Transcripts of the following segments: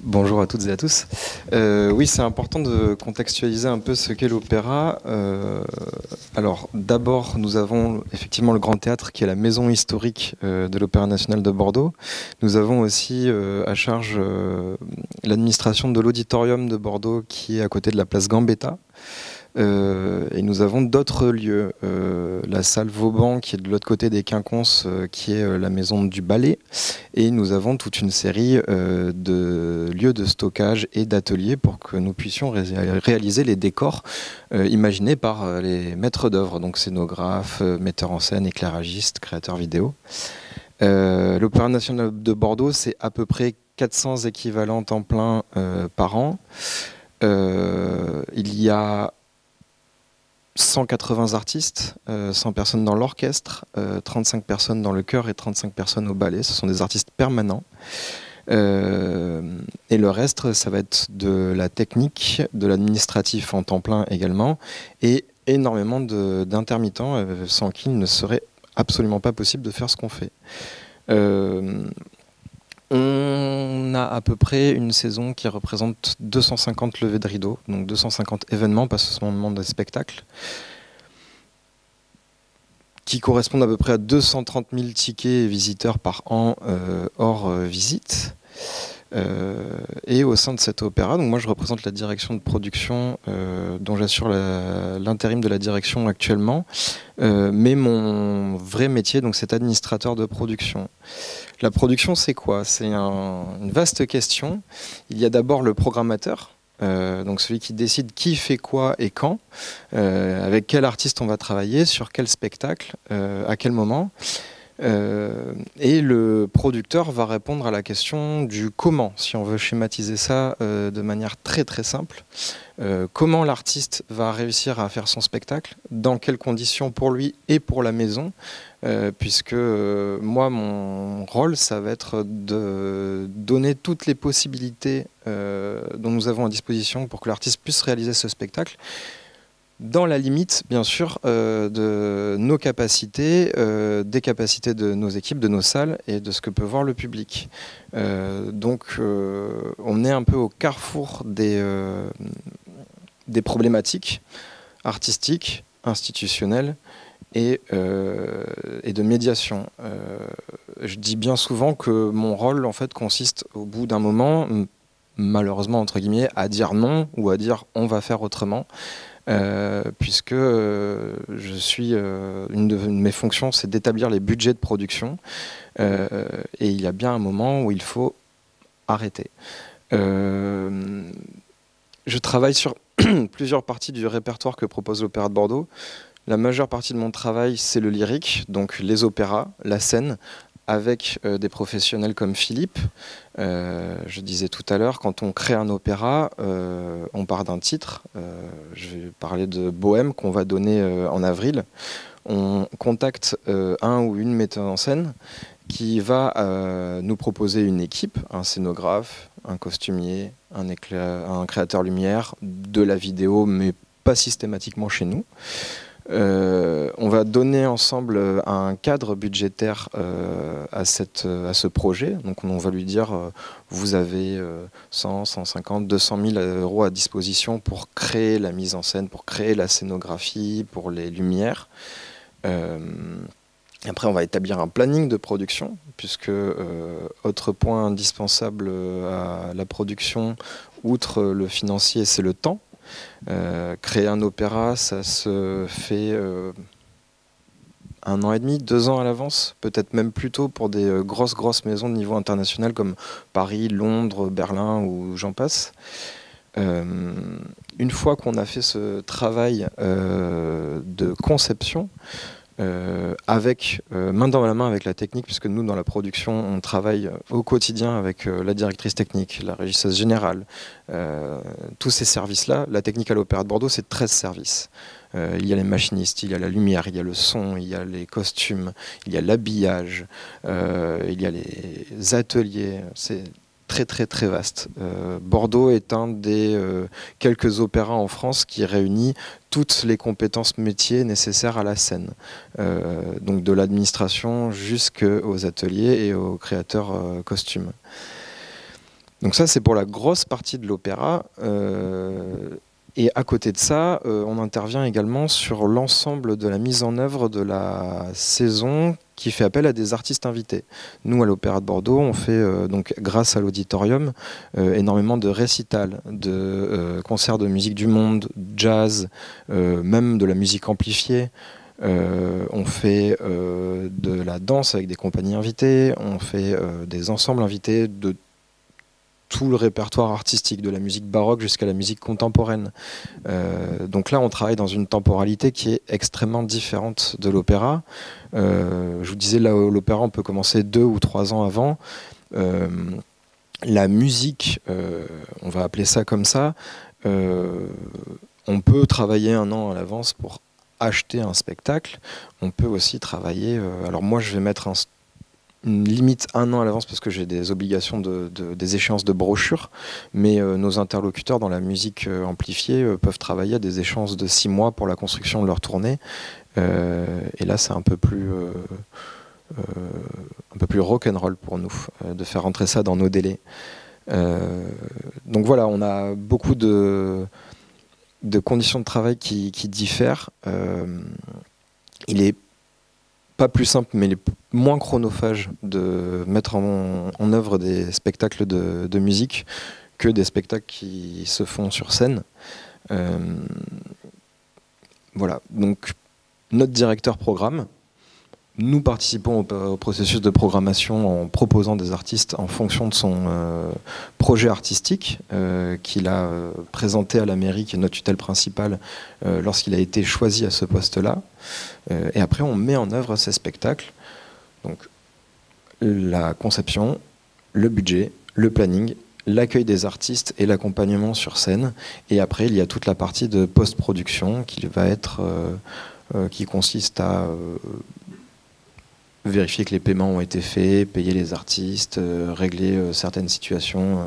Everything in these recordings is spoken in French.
Bonjour à toutes et à tous. Oui, c'est important de contextualiser un peu ce qu'est l'opéra. Alors, d'abord, nous avons effectivement le Grand Théâtre, qui est la maison historique de l'Opéra national de Bordeaux. Nous avons aussi à charge l'administration de l'Auditorium de Bordeaux, qui est à côté de la place Gambetta. Et nous avons d'autres lieux, la salle Vauban qui est de l'autre côté des Quinconces, qui est la maison du ballet, et nous avons toute une série de lieux de stockage et d'ateliers pour que nous puissions réaliser les décors imaginés par les maîtres d'œuvre, donc scénographes, metteurs en scène, éclairagistes, créateurs vidéo. L'Opéra national de Bordeaux, c'est à peu près 400 équivalents temps plein par an. Il y a 180 artistes, 100 personnes dans l'orchestre, 35 personnes dans le chœur et 35 personnes au ballet. Ce sont des artistes permanents. Et le reste, ça va être de la technique, de l'administratif en temps plein également, et énormément d'intermittents sans qui il ne serait absolument pas possible de faire ce qu'on fait. On a à peu près une saison qui représente 250 levées de rideau, donc 250 événements, pas seulement des spectacles, qui correspondent à peu près à 230 000 tickets visiteurs par an hors visite. Et au sein de cet opéra, donc moi je représente la direction de production dont j'assure l'intérim de la direction actuellement, mais mon vrai métier donc c'est administrateur de production. La production c'est quoi? C'est une vaste question. Il y a d'abord le programmateur, donc celui qui décide qui fait quoi et quand, avec quel artiste on va travailler, sur quel spectacle, à quel moment. Et le producteur va répondre à la question du comment, si on veut schématiser ça de manière très très simple. Comment l'artiste va réussir à faire son spectacle, dans quelles conditions pour lui et pour la maison, puisque moi mon rôle ça va être de donner toutes les possibilités dont nous avons à disposition pour que l'artiste puisse réaliser ce spectacle, dans la limite, bien sûr, de nos capacités, des capacités de nos équipes, de nos salles et de ce que peut voir le public. Donc, on est un peu au carrefour des problématiques artistiques, institutionnelles et de médiation. Je dis bien souvent que mon rôle, en fait, consiste au bout d'un moment, malheureusement, entre guillemets, à dire non ou à dire on va faire autrement. Puisque je suis une de mes fonctions, c'est d'établir les budgets de production, et il y a bien un moment où il faut arrêter. Je travaille sur plusieurs parties du répertoire que propose l'Opéra de Bordeaux. La majeure partie de mon travail, c'est le lyrique, donc les opéras, la scène, avec des professionnels comme Philippe. Je disais tout à l'heure, quand on crée un opéra, on part d'un titre. Je vais parler de Bohème qu'on va donner en avril. On contacte un ou une metteur en scène qui va nous proposer une équipe, un scénographe, un costumier, un créateur lumière, de la vidéo, mais pas systématiquement chez nous. On va donner ensemble un cadre budgétaire à ce projet. Donc on va lui dire vous avez 100, 150, 200 000 euros à disposition pour créer la mise en scène, pour créer la scénographie, pour les lumières. Après on va établir un planning de production, puisque autre point indispensable à la production, outre le financier, c'est le temps. Créer un opéra, ça se fait 1 an et demi, 2 ans à l'avance, peut-être même plus tôt pour des grosses maisons de niveau international comme Paris, Londres, Berlin ou j'en passe. Une fois qu'on a fait ce travail de conception, avec main dans la main avec la technique, puisque nous dans la production on travaille au quotidien avec la directrice technique, la régisseuse générale, tous ces services-là. La technique à l'Opéra de Bordeaux, c'est 13 services. Il y a les machinistes, il y a la lumière, il y a le son, il y a les costumes, il y a l'habillage, il y a les ateliers. C'est très vaste. Bordeaux est un des quelques opéras en France qui réunit toutes les compétences métiers nécessaires à la scène. Donc de l'administration jusqu'aux ateliers et aux créateurs costumes. Donc ça, c'est pour la grosse partie de l'opéra. Et à côté de ça, on intervient également sur l'ensemble de la mise en œuvre de la saison qui fait appel à des artistes invités. Nous, à l'Opéra de Bordeaux, on fait, donc, grâce à l'auditorium, énormément de récitals, de concerts de musique du monde, jazz, même de la musique amplifiée. On fait de la danse avec des compagnies invitées, on fait des ensembles invités de tout le répertoire artistique, de la musique baroque jusqu'à la musique contemporaine. Donc là, on travaille dans une temporalité qui est extrêmement différente de l'opéra. Je vous disais, là, l'opéra, on peut commencer 2 ou 3 ans avant. La musique, on va appeler ça comme ça, on peut travailler 1 an à l'avance pour acheter un spectacle. On peut aussi travailler... alors moi, je vais mettre une limite 1 an à l'avance parce que j'ai des obligations des échéances de brochures, mais nos interlocuteurs dans la musique amplifiée peuvent travailler à des échéances de 6 mois pour la construction de leur tournée. Et là, c'est un peu plus rock'n'roll pour nous de faire rentrer ça dans nos délais. Donc voilà, on a beaucoup de conditions de travail qui diffèrent. Il est pas plus simple, mais il est moins chronophage de mettre en œuvre des spectacles de musique que des spectacles qui se font sur scène. Voilà, donc notre directeur programme. Nous participons au processus de programmation en proposant des artistes en fonction de son projet artistique qu'il a présenté à la mairie, qui est notre tutelle principale, lorsqu'il a été choisi à ce poste-là. Et après, on met en œuvre ces spectacles. Donc, la conception, le budget, le planning, l'accueil des artistes et l'accompagnement sur scène. Et après, il y a toute la partie de post-production qui consiste à vérifier que les paiements ont été faits, payer les artistes, régler certaines situations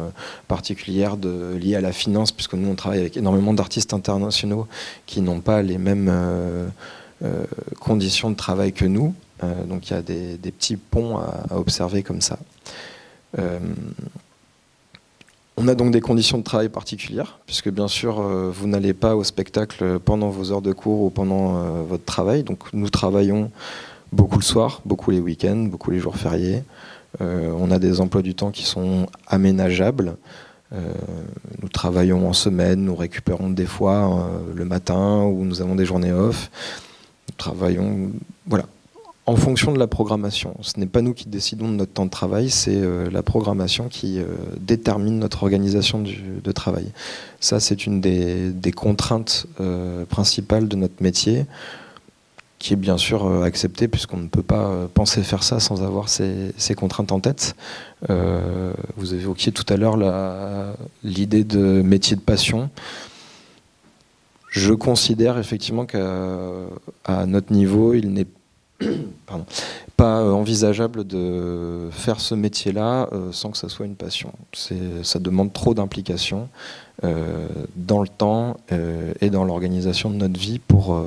particulières liées à la finance, puisque nous on travaille avec énormément d'artistes internationaux qui n'ont pas les mêmes conditions de travail que nous. Donc il y a des petits ponts à observer comme ça. On a donc des conditions de travail particulières, puisque bien sûr vous n'allez pas au spectacle pendant vos heures de cours ou pendant votre travail. Donc nous travaillons beaucoup le soir, beaucoup les week-ends, beaucoup les jours fériés. On a des emplois du temps qui sont aménageables. Nous travaillons en semaine, nous récupérons des fois le matin où nous avons des journées off. Nous travaillons en fonction de la programmation. Ce n'est pas nous qui décidons de notre temps de travail, c'est la programmation qui détermine notre organisation de travail. Ça, c'est une des contraintes principales de notre métier, qui est bien sûr accepté, puisqu'on ne peut pas penser faire ça sans avoir ces contraintes en tête. Vous évoquiez tout à l'heure l'idée de métier de passion. Je considère effectivement qu'à notre niveau, il n'est pas envisageable de faire ce métier-là sans que ça soit une passion. Ça demande trop d'implication dans le temps et dans l'organisation de notre vie pour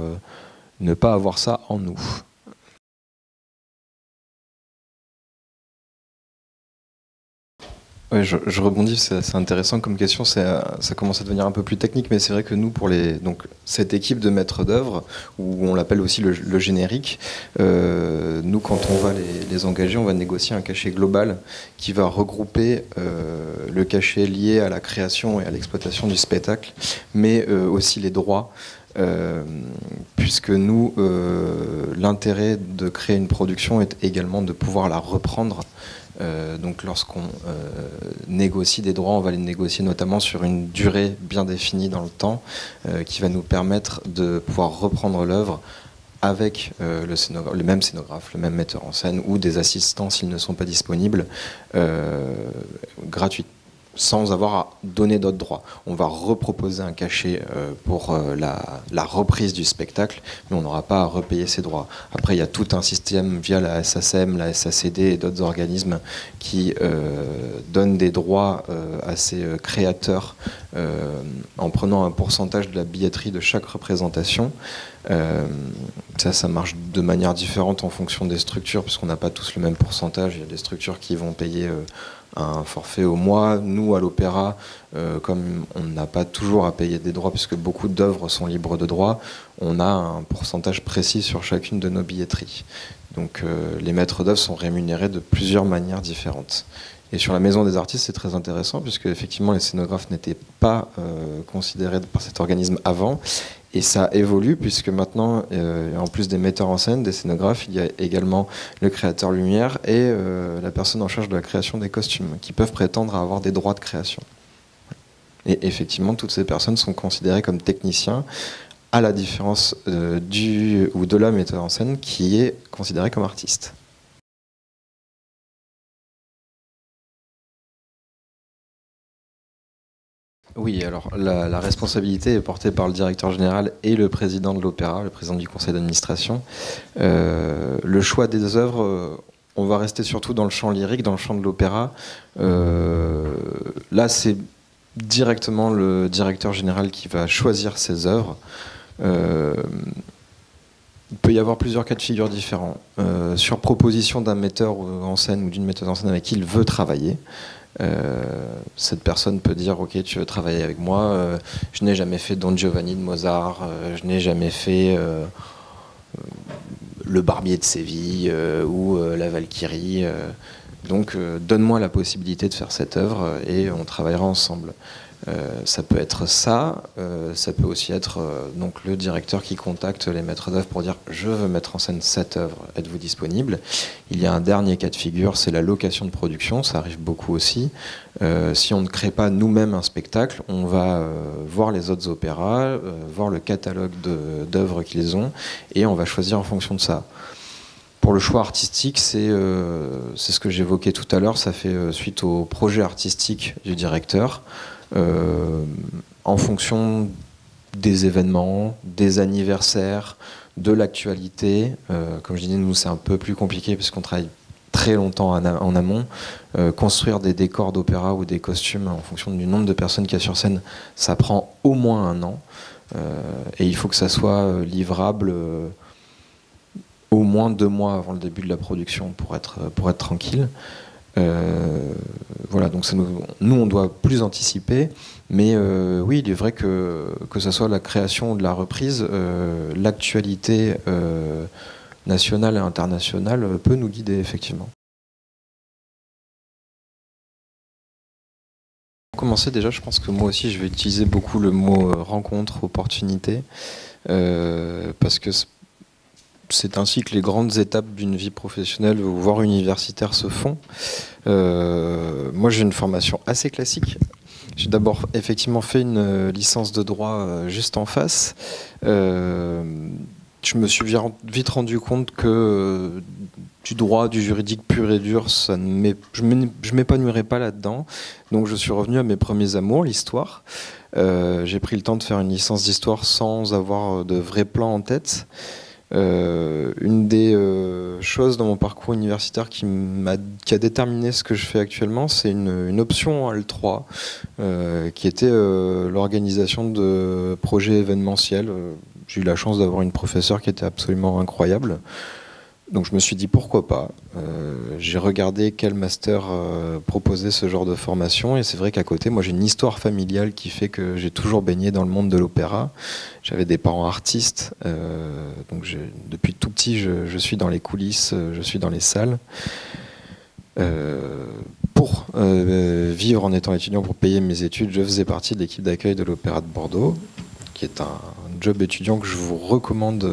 ne pas avoir ça en nous. Ouais, je rebondis, c'est intéressant comme question, ça commence à devenir un peu plus technique, mais c'est vrai que nous, pour cette équipe de maîtres d'œuvre, où on l'appelle aussi le générique, nous, quand on va les engager, on va négocier un cachet global qui va regrouper le cachet lié à la création et à l'exploitation du spectacle, mais aussi les droits. Puisque nous, l'intérêt de créer une production est également de pouvoir la reprendre. Donc lorsqu'on négocie des droits, on va les négocier notamment sur une durée bien définie dans le temps, qui va nous permettre de pouvoir reprendre l'œuvre avec le même scénographe, le même metteur en scène, ou des assistants s'ils ne sont pas disponibles, gratuitement, sans avoir à donner d'autres droits. On va reproposer un cachet pour la reprise du spectacle, mais on n'aura pas à repayer ses droits. Après, il y a tout un système via la SACEM, la SACD et d'autres organismes qui donnent des droits à ces créateurs en prenant un pourcentage de la billetterie de chaque représentation. Ça marche de manière différente en fonction des structures, puisqu'on n'a pas tous le même pourcentage. Il y a des structures qui vont payer un forfait au mois. Nous, à l'Opéra, comme on n'a pas toujours à payer des droits, puisque beaucoup d'œuvres sont libres de droit, on a un pourcentage précis sur chacune de nos billetteries. Donc les maîtres d'œuvre sont rémunérés de plusieurs manières différentes. Et sur la Maison des artistes, c'est très intéressant, puisque effectivement les scénographes n'étaient pas considérés par cet organisme avant. Et ça évolue, puisque maintenant, en plus des metteurs en scène, des scénographes, il y a également le créateur lumière et la personne en charge de la création des costumes, qui peuvent prétendre à avoir des droits de création. Et effectivement, toutes ces personnes sont considérées comme techniciens, à la différence du ou de la metteur en scène, qui est considéré comme artiste. Oui, alors la responsabilité est portée par le directeur général et le président de l'Opéra, le président du conseil d'administration. Le choix des œuvres, on va rester surtout dans le champ lyrique, dans le champ de l'opéra. Là, c'est directement le directeur général qui va choisir ses œuvres. Il peut y avoir plusieurs cas de figure différents. Sur proposition d'un metteur en scène ou d'une metteuse en scène avec qui il veut travailler, cette personne peut dire ok, tu veux travailler avec moi, je n'ai jamais fait Don Giovanni de Mozart, je n'ai jamais fait le Barbier de Séville ou la Valkyrie, donc donne-moi la possibilité de faire cette œuvre et on travaillera ensemble. Ça peut être ça, ça peut aussi être donc le directeur qui contacte les maîtres d'œuvre pour dire je veux mettre en scène cette œuvre, êtes-vous disponible? Il y a un dernier cas de figure, c'est la location de production, ça arrive beaucoup aussi. Si on ne crée pas nous-mêmes un spectacle, on va voir les autres opéras, voir le catalogue d'œuvres qu'ils ont et on va choisir en fonction de ça. Pour le choix artistique, c'est ce que j'évoquais tout à l'heure, ça fait suite au projet artistique du directeur. En fonction des événements, des anniversaires, de l'actualité. Comme je disais, nous c'est un peu plus compliqué parce qu'on travaille très longtemps en amont. Construire des décors d'opéra ou des costumes en fonction du nombre de personnes qu'il y a sur scène, ça prend au moins 1 an. Et il faut que ça soit livrable au moins 2 mois avant le début de la production pour être tranquille. Voilà, donc nous on doit plus anticiper, mais oui, il est vrai que ce soit la création ou de la reprise, l'actualité nationale et internationale peut nous guider effectivement. Pour commencer déjà, je pense que moi aussi je vais utiliser beaucoup le mot rencontre, opportunité, parce que c'est ainsi que les grandes étapes d'une vie professionnelle voire universitaire se font. Moi j'ai une formation assez classique. J'ai d'abord effectivement fait une licence de droit juste en face. Je me suis vite rendu compte que du droit, du juridique pur et dur, je ne m'épanouirais pas là-dedans. Donc je suis revenu à mes premiers amours, l'histoire. J'ai pris le temps de faire une licence d'histoire sans avoir de vrais plans en tête. Une des choses dans mon parcours universitaire qui a déterminé ce que je fais actuellement, c'est une option en L3 qui était l'organisation de projets événementiels. J'ai eu la chance d'avoir une professeure qui était absolument incroyable. Donc je me suis dit pourquoi pas. J'ai regardé quel master proposait ce genre de formation et c'est vrai qu'à côté, moi j'ai une histoire familiale qui fait que j'ai toujours baigné dans le monde de l'opéra. J'avais des parents artistes, donc depuis tout petit je suis dans les coulisses, je suis dans les salles. Pour vivre en étant étudiant, pour payer mes études, je faisais partie de l'équipe d'accueil de l'Opéra de Bordeaux, qui est un job étudiant que je vous recommande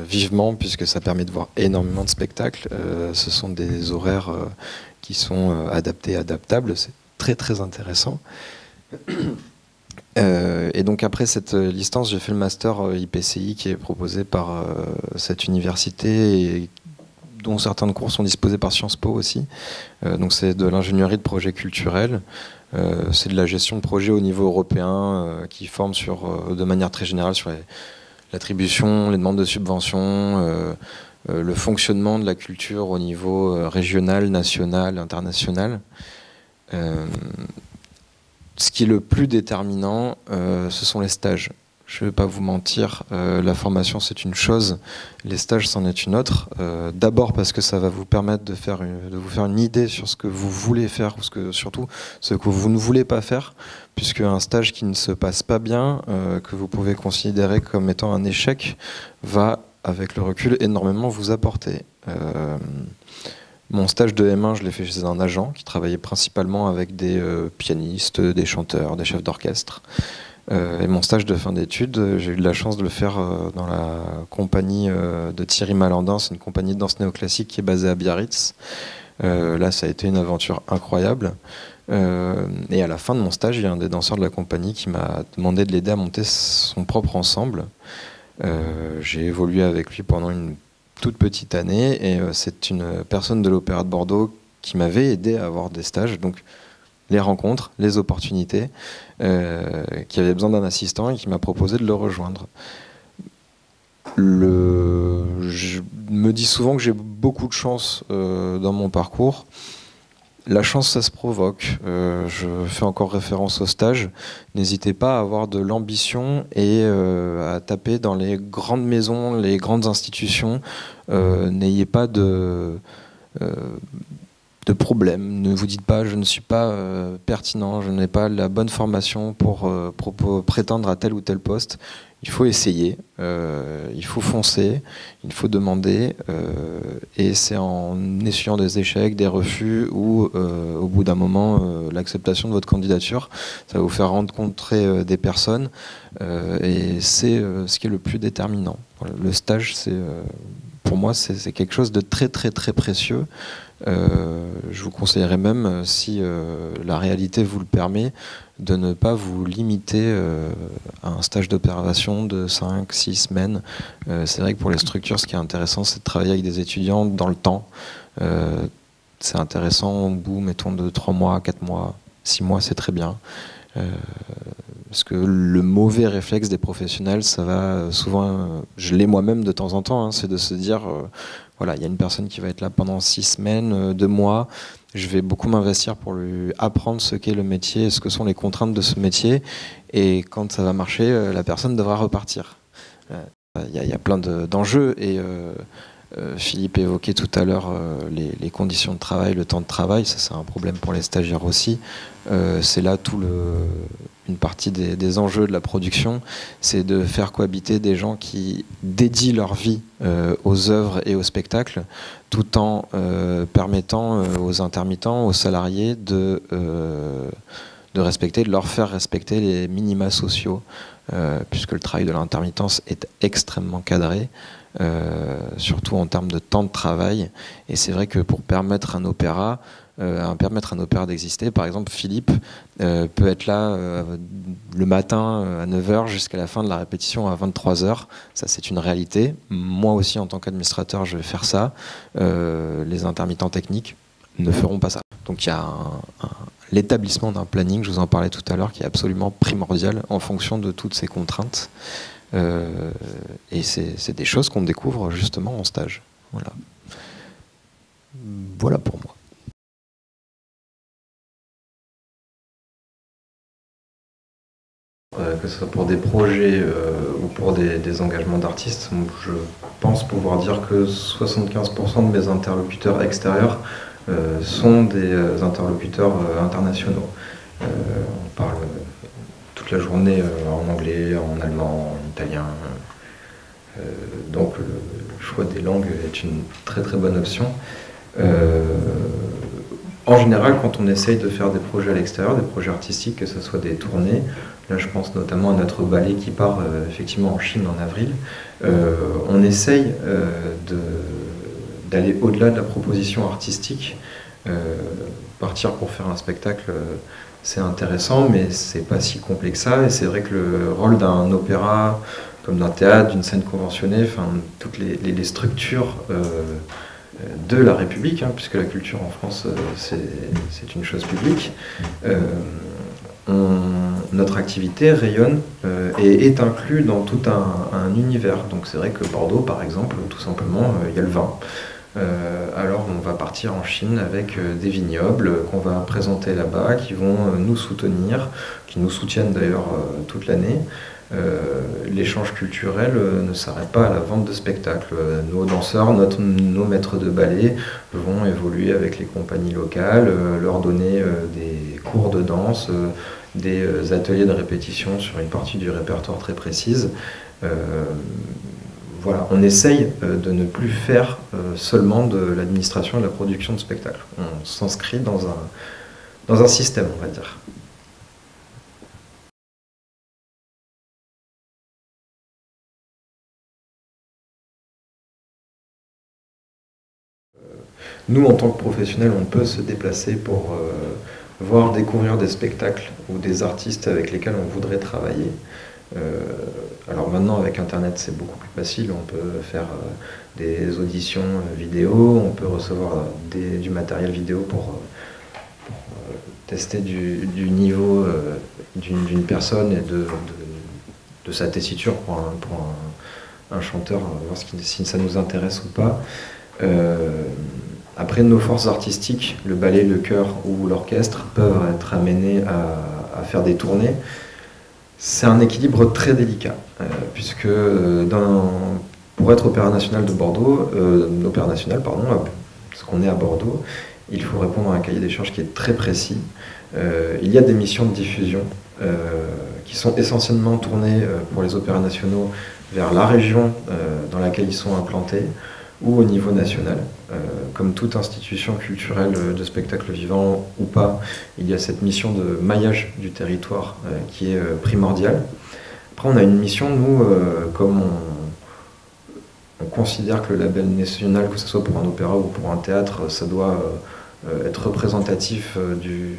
vivement puisque ça permet de voir énormément de spectacles. Ce sont des horaires qui sont adaptés, adaptables. C'est très très intéressant. Et donc après cette licence, j'ai fait le master IPCI qui est proposé par cette université et dont certains cours sont disposés par Sciences Po aussi. Donc c'est de l'ingénierie de projet culturel. C'est de la gestion de projet au niveau européen qui forme de manière très générale sur l'attribution, les demandes de subventions, le fonctionnement de la culture au niveau régional, national, international. Ce qui est le plus déterminant, ce sont les stages. Je ne vais pas vous mentir, la formation c'est une chose, les stages c'en est une autre. D'abord parce que ça va vous permettre de vous faire une idée sur ce que vous voulez faire, ou surtout ce que vous ne voulez pas faire, puisque un stage qui ne se passe pas bien, que vous pouvez considérer comme étant un échec, va, avec le recul, énormément vous apporter. Mon stage de M1, je l'ai fait chez un agent qui travaillait principalement avec des pianistes, des chanteurs, des chefs d'orchestre. Et mon stage de fin d'études, j'ai eu de la chance de le faire dans la compagnie de Thierry Malandin. C'est une compagnie de danse néoclassique qui est basée à Biarritz. Là, ça a été une aventure incroyable. Et à la fin de mon stage, il y a un des danseurs de la compagnie qui m'a demandé de l'aider à monter son propre ensemble. J'ai évolué avec lui pendant une toute petite année, et c'est une personne de l'Opéra de Bordeaux qui m'avait aidé à avoir des stages. Donc, les rencontres, les opportunités, qui avait besoin d'un assistant et qui m'a proposé de le rejoindre. Je me dis souvent que j'ai beaucoup de chance dans mon parcours. La chance, ça se provoque. Je fais encore référence au stage. N'hésitez pas à avoir de l'ambition et à taper dans les grandes maisons, les grandes institutions. N'ayez pas de problème. Ne vous dites pas je ne suis pas pertinent, je n'ai pas la bonne formation pour prétendre à tel ou tel poste. Il faut essayer, il faut foncer, il faut demander, et c'est en essuyant des échecs, des refus, ou au bout d'un moment, l'acceptation de votre candidature, ça va vous faire rencontrer des personnes, et c'est ce qui est le plus déterminant. Le stage, pour moi, c'est quelque chose de très très très précieux. Je vous conseillerais même, si la réalité vous le permet, de ne pas vous limiter à un stage d'opération de 5-6 semaines. C'est vrai que pour les structures, ce qui est intéressant, c'est de travailler avec des étudiants dans le temps. C'est intéressant au bout, mettons, de 3 mois, 4 mois, 6 mois, c'est très bien. Parce que le mauvais réflexe des professionnels, ça va souvent, je l'ai moi-même de temps en temps, hein, c'est de se dire, voilà, il y a une personne qui va être là pendant 6 semaines, 2 mois, je vais beaucoup m'investir pour lui apprendre ce qu'est le métier, ce que sont les contraintes de ce métier, et quand ça va marcher, la personne devra repartir. Il y a plein d'enjeux, et Philippe évoquait tout à l'heure les conditions de travail, le temps de travail, ça c'est un problème pour les stagiaires aussi. C'est là une partie des enjeux de la production, c'est de faire cohabiter des gens qui dédient leur vie aux œuvres et aux spectacles, tout en permettant aux intermittents, aux salariés de respecter, de leur faire respecter les minima sociaux, puisque le travail de l'intermittence est extrêmement cadré, surtout en termes de temps de travail. Et c'est vrai que pour permettre un opéra d'exister, par exemple, Philippe peut être là le matin à 9 h jusqu'à la fin de la répétition à 23 h. Ça, c'est une réalité. Moi aussi, en tant qu'administrateur, je vais faire ça. Les intermittents techniques ne feront pas ça. Donc il y a l'établissement d'un planning, je vous en parlais tout à l'heure, qui est absolument primordial en fonction de toutes ces contraintes. Et c'est des choses qu'on découvre justement en stage. Voilà pour moi. Que ce soit pour des projets ou pour des engagements d'artistes, je pense pouvoir dire que 75% de mes interlocuteurs extérieurs sont des interlocuteurs internationaux. On parle toute la journée en anglais, en allemand, en italien. Donc le choix des langues est une très très bonne option. En général, quand on essaye de faire des projets à l'extérieur, des projets artistiques, que ce soit des tournées, là je pense notamment à notre ballet qui part effectivement en Chine en avril, on essaye d'aller au-delà de la proposition artistique. Partir pour faire un spectacle, c'est intéressant, mais c'est pas si complet que ça, et c'est vrai que le rôle d'un opéra, comme d'un théâtre, d'une scène conventionnée, enfin toutes les structures de la République, hein, puisque la culture en France c'est une chose publique, notre activité rayonne et est inclus dans tout un univers. Donc c'est vrai que Bordeaux, par exemple, tout simplement, il y a le vin. alors on va partir en Chine avec des vignobles qu'on va présenter là-bas, qui vont nous soutenir, qui nous soutiennent d'ailleurs toute l'année. L'échange culturel ne s'arrête pas à la vente de spectacles. Nos danseurs, nos maîtres de ballet vont évoluer avec les compagnies locales, leur donner des cours de danse, des ateliers de répétition sur une partie du répertoire très précise. Voilà, on essaye de ne plus faire seulement de l'administration et de la production de spectacles. On s'inscrit dans un système, on va dire. Nous, en tant que professionnels, on peut se déplacer pour voir, découvrir des spectacles ou des artistes avec lesquels on voudrait travailler. Alors maintenant, avec Internet, c'est beaucoup plus facile. On peut faire des auditions vidéo, on peut recevoir du matériel vidéo pour tester du niveau d'une personne et de sa tessiture pour un chanteur, voir si ça nous intéresse ou pas. Après, nos forces artistiques, le ballet, le chœur ou l'orchestre, peuvent être amenés à faire des tournées. C'est un équilibre très délicat, puisque pour être Opéra National de Bordeaux, parce qu'on est à Bordeaux, il faut répondre à un cahier des charges qui est très précis. Il y a des missions de diffusion qui sont essentiellement tournées pour les opéras nationaux vers la région dans laquelle ils sont implantés, ou au niveau national. Comme toute institution culturelle de spectacle vivant ou pas, il y a cette mission de maillage du territoire qui est primordiale. Après, on a une mission, nous, comme on considère que le label national, que ce soit pour un opéra ou pour un théâtre, ça doit être représentatif du...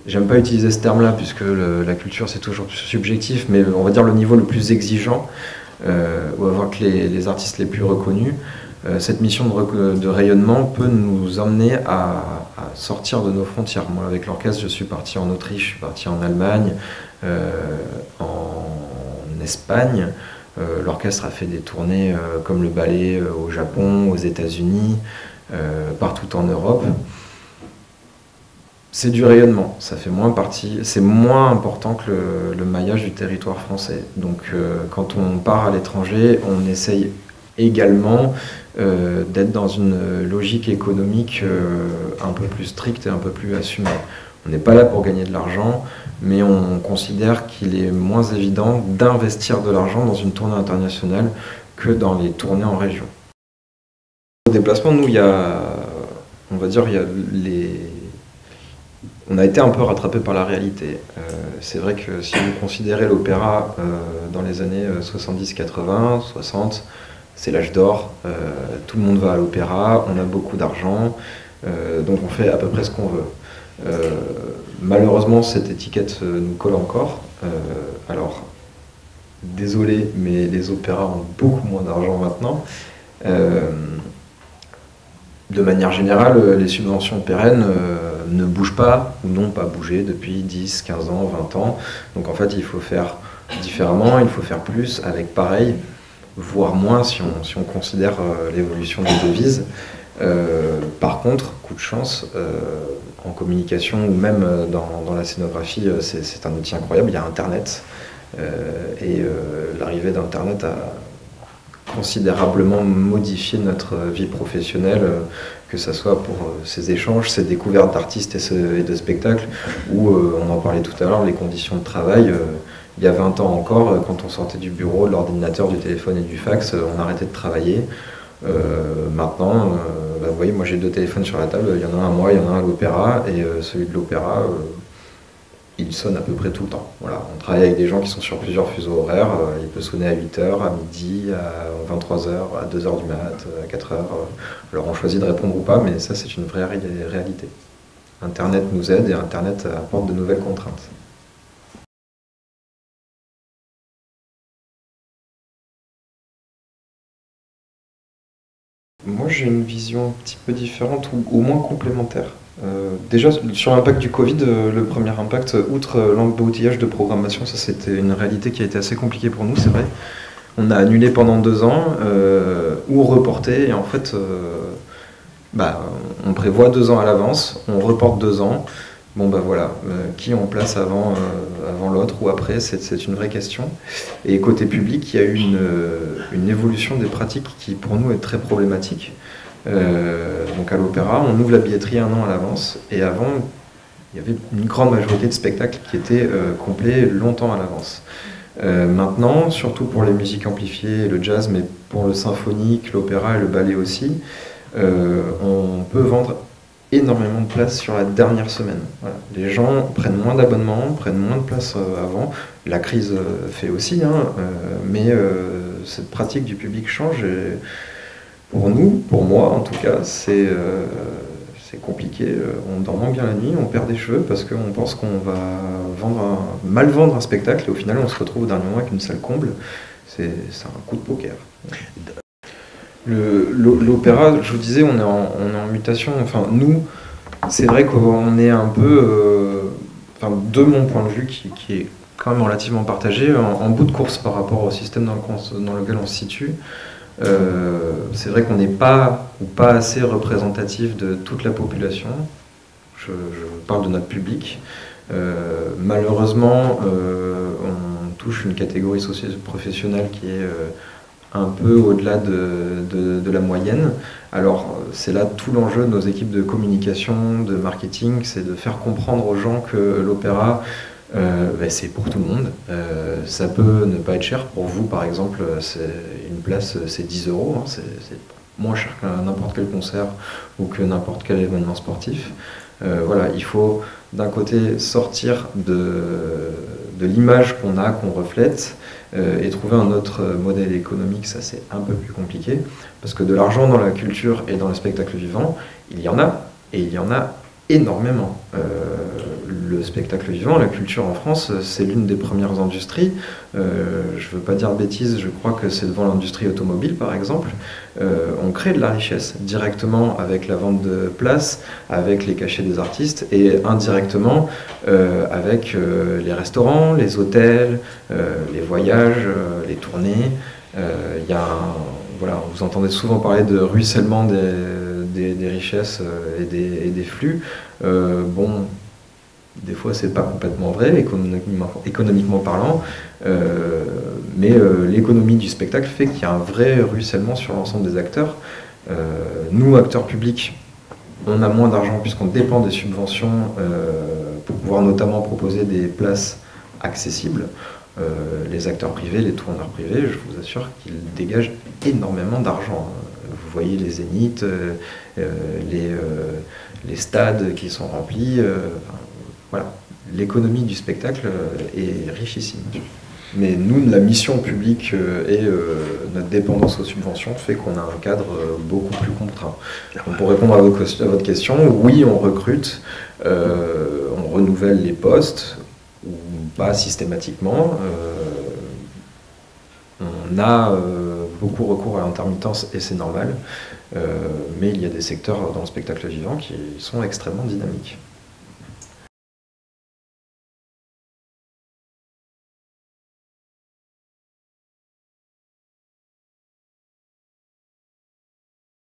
J'aime pas utiliser ce terme-là, puisque la culture c'est toujours subjectif, mais on va dire le niveau le plus exigeant, ou avoir que les artistes les plus reconnus. Cette mission de rayonnement peut nous emmener à sortir de nos frontières. Moi, avec l'orchestre, je suis parti en Autriche, je suis parti en Allemagne, en Espagne. L'orchestre a fait des tournées comme le ballet au Japon, aux États-Unis, partout en Europe. C'est du rayonnement, ça fait moins partie, c'est moins important que le maillage du territoire français. Donc quand on part à l'étranger, on essaye également d'être dans une logique économique un peu plus stricte et un peu plus assumée. On n'est pas là pour gagner de l'argent, mais on considère qu'il est moins évident d'investir de l'argent dans une tournée internationale que dans les tournées en région. Au déplacement, nous, on a été un peu rattrapé par la réalité. C'est vrai que si vous considérez l'opéra dans les années 70-80, 60, c'est l'âge d'or, tout le monde va à l'opéra, on a beaucoup d'argent, donc on fait à peu près ce qu'on veut. Malheureusement, cette étiquette nous colle encore. Alors, désolé, mais les opéras ont beaucoup moins d'argent maintenant. De manière générale, les subventions pérennes ne bougent pas ou n'ont pas bougé depuis 10, 15 ans, 20 ans. Donc en fait, il faut faire différemment, il faut faire plus avec pareil, voire moins si on considère l'évolution des devises. Par contre, coup de chance, en communication ou même dans la scénographie, c'est un outil incroyable, il y a Internet. Et l'arrivée d'Internet a considérablement modifié notre vie professionnelle, que ce soit pour ces échanges, ces découvertes d'artistes et de spectacles, ou on en parlait tout à l'heure, les conditions de travail. Il y a 20 ans encore, quand on sortait du bureau, de l'ordinateur, du téléphone et du fax, on arrêtait de travailler. Maintenant, vous voyez, moi j'ai 2 téléphones sur la table, il y en a un à moi, il y en a un à l'opéra, et celui de l'opéra, il sonne à peu près tout le temps. Voilà, on travaille avec des gens qui sont sur plusieurs fuseaux horaires, il peut sonner à 8h, à midi, à 23h, à 2h du mat, à 4h. Alors on choisit de répondre ou pas, mais ça c'est une vraie réalité. Internet nous aide et Internet apporte de nouvelles contraintes. Moi j'ai une vision un petit peu différente, ou au moins complémentaire. Déjà, sur l'impact du Covid, le premier impact, outre l'emboutillage de programmation, ça c'était une réalité qui a été assez compliquée pour nous, c'est vrai. On a annulé pendant 2 ans ou reporté. Et en fait, on prévoit 2 ans à l'avance, on reporte 2 ans. Bon bah voilà, qui on place avant l'autre ou après, c'est une vraie question. Et côté public, il y a eu une évolution des pratiques qui pour nous est très problématique. Donc à l'Opéra, on ouvre la billetterie 1 an à l'avance, et avant, il y avait une grande majorité de spectacles qui étaient complets longtemps à l'avance. Maintenant, surtout pour les musiques amplifiées, le jazz, mais pour le symphonique, l'opéra et le ballet aussi, on peut vendre énormément de places sur la dernière semaine. Voilà. Les gens prennent moins d'abonnements, prennent moins de places avant. La crise fait aussi, mais cette pratique du public change. Et pour nous, pour moi en tout cas, c'est compliqué. On dort moins bien la nuit, on perd des cheveux parce qu'on pense qu'on va mal vendre un spectacle, et au final on se retrouve au dernier moment avec une salle comble. C'est un coup de poker. L'opéra, je vous disais, on est en mutation. Enfin, nous, c'est vrai qu'on est un peu, de mon point de vue, qui est quand même relativement partagé, en bout de course par rapport au système dans lequel on se situe. C'est vrai qu'on n'est pas assez représentatif de toute la population. Je parle de notre public. Malheureusement, on touche une catégorie socio-professionnelle qui est un peu au-delà de la moyenne. Alors c'est là tout l'enjeu de nos équipes de communication, de marketing, c'est de faire comprendre aux gens que l'opéra, c'est pour tout le monde. Ça peut ne pas être cher. Pour vous, par exemple, une place, c'est 10 €. C'est moins cher que n'importe quel concert ou que n'importe quel événement sportif. Voilà, il faut d'un côté sortir de l'image qu'on reflète, et trouver un autre modèle économique. Ça, c'est un peu plus compliqué, parce que de l'argent dans la culture et dans le spectacle vivant, il y en a, et il y en a énormément. Le spectacle vivant, la culture en France, c'est l'une des premières industries. Je ne veux pas dire de bêtises, je crois que c'est devant l'industrie automobile par exemple. On crée de la richesse directement avec la vente de places, avec les cachets des artistes, et indirectement avec les restaurants, les hôtels, les voyages, les tournées. Voilà, vous entendez souvent parler de ruissellement des richesses et des flux. Des fois, c'est pas complètement vrai, économiquement parlant, mais l'économie du spectacle fait qu'il y a un vrai ruissellement sur l'ensemble des acteurs. Nous, acteurs publics, on a moins d'argent puisqu'on dépend des subventions pour pouvoir notamment proposer des places accessibles. Les acteurs privés, les tourneurs privés, je vous assure qu'ils dégagent énormément d'argent. Vous voyez les zéniths, les stades qui sont remplis. Voilà, l'économie du spectacle est richissime. Mais nous, la mission publique et notre dépendance aux subventions fait qu'on a un cadre beaucoup plus contraint. Donc pour répondre à votre question, oui, on recrute, on renouvelle les postes, ou pas systématiquement. On a beaucoup recours à l'intermittence, et c'est normal. Mais il y a des secteurs dans le spectacle vivant qui sont extrêmement dynamiques.